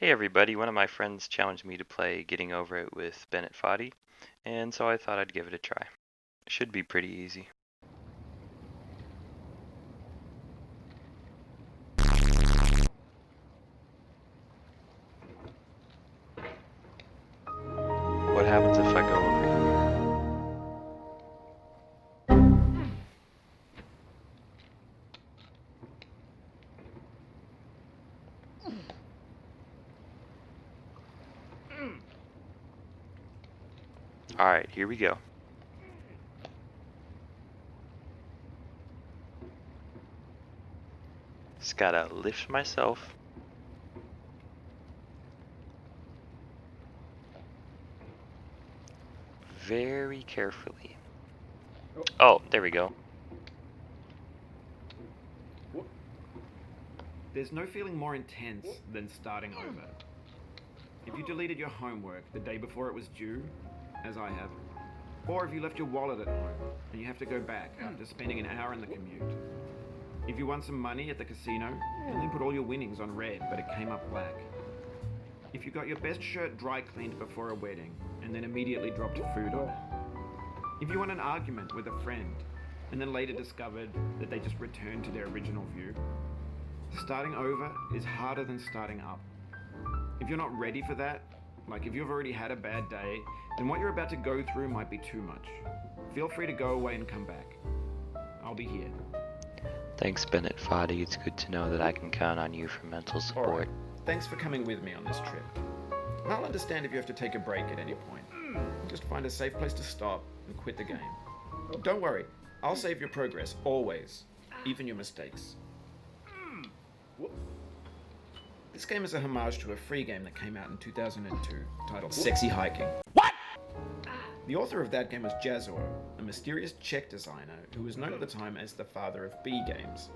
Hey everybody, one of my friends challenged me to play Getting Over It with Bennet Foddy, and so I thought I'd give it a try. It should be pretty easy. What happens if I go over here? Alright, here we go. Just gotta lift myself. Very carefully. Oh, there we go. There's no feeling more intense than starting over. If you deleted your homework the day before it was due, as I have, or if you left your wallet at home and you have to go back after spending an hour in the commute. If you won some money at the casino and then put all your winnings on red but it came up black. If you got your best shirt dry cleaned before a wedding and then immediately dropped food on it. If you won an argument with a friend and then later discovered that they just returned to their original view. Starting over is harder than starting up. If you're not ready for that, like if you've already had a bad day, then what you're about to go through might be too much. Feel free to go away and come back. I'll be here. Thanks, Bennet Foddy. It's good to know that I can count on you for mental support. All right. Thanks for coming with me on this trip. And I'll understand if you have to take a break at any point. Just find a safe place to stop and quit the game. Don't worry, I'll save your progress, always. Even your mistakes. This game is a homage to a free game that came out in 2002 titled Sexy Hiking. What? The author of that game was Jazor, a mysterious Czech designer who was known at the time as the father of B games.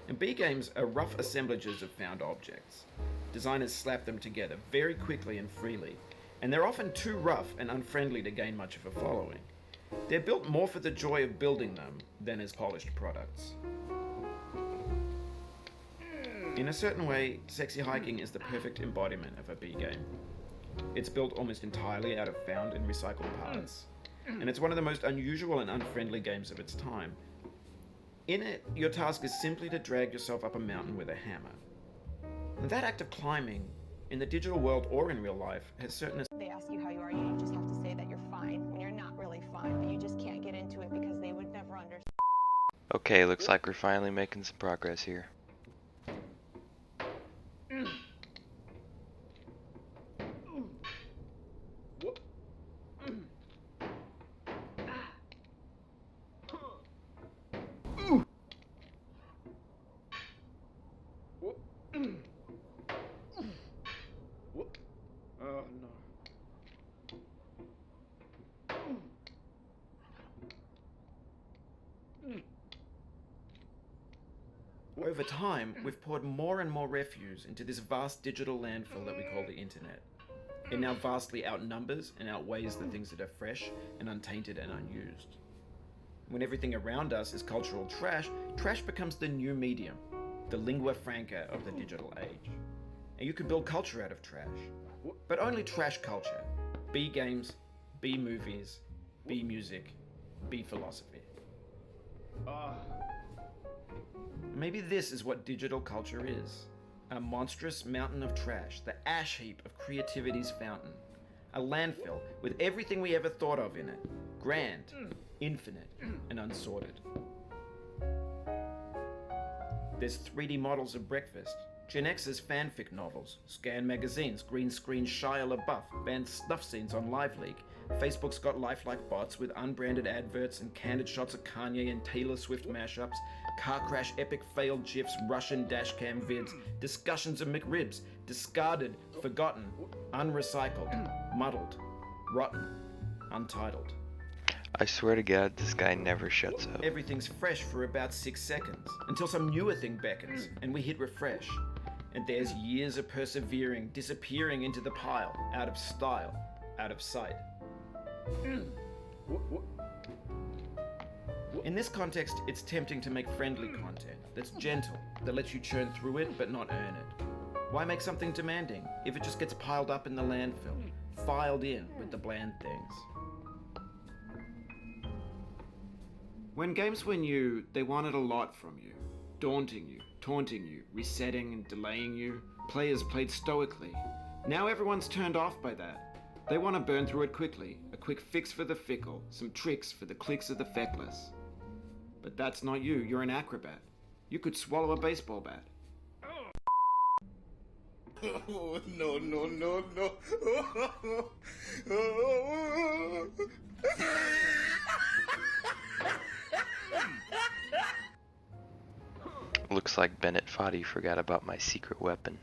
And B games are rough assemblages of found objects. Designers slap them together very quickly and freely, and they're often too rough and unfriendly to gain much of a following. They're built more for the joy of building them than as polished products. In a certain way, Sexy Hiking is the perfect embodiment of a B game. It's built almost entirely out of found and recycled parts, and it's one of the most unusual and unfriendly games of its time. In it, your task is simply to drag yourself up a mountain with a hammer. And that act of climbing, in the digital world or in real life, has certain... They ask you how you are, you just have to say that you're fine when you're not really fine, but you just can't get into it because they would never understand. Okay, looks like we're finally making some progress here. Oh no. Over time, we've poured more and more refuse into this vast digital landfill that we call the internet. It now vastly outnumbers and outweighs the things that are fresh and untainted and unused. When everything around us is cultural trash, trash becomes the new medium, the lingua franca of the digital age. And you can build culture out of trash, but only trash culture. B games, B movies, B music, B philosophy. Maybe this is what digital culture is. A monstrous mountain of trash, the ash heap of creativity's fountain. A landfill with everything we ever thought of in it. Grand, infinite, and unsorted. There's 3D models of breakfast, Gen X's fanfic novels, scan magazines, green screen Shia LaBeouf, banned snuff scenes on LiveLeak. Facebook's got lifelike bots with unbranded adverts and candid shots of Kanye and Taylor Swift mashups, car crash epic failed gifs, Russian dashcam vids, discussions of McRibs, discarded, forgotten, unrecycled, muddled, rotten, untitled. I swear to God, this guy never shuts up. Everything's fresh for about 6 seconds, until some newer thing beckons, and we hit refresh. And there's years of persevering, disappearing into the pile, out of style, out of sight. In this context, it's tempting to make friendly content that's gentle, that lets you churn through it but not earn it. Why make something demanding if it just gets piled up in the landfill, filed in with the bland things? When games were new, they wanted a lot from you. Daunting you, taunting you, resetting and delaying you. Players played stoically. Now everyone's turned off by that. They want to burn through it quickly. A quick fix for the fickle, some tricks for the clicks of the feckless. But that's not you, you're an acrobat. You could swallow a baseball bat. Oh, no, no, no, no. Looks like Bennet Foddy forgot about my secret weapon.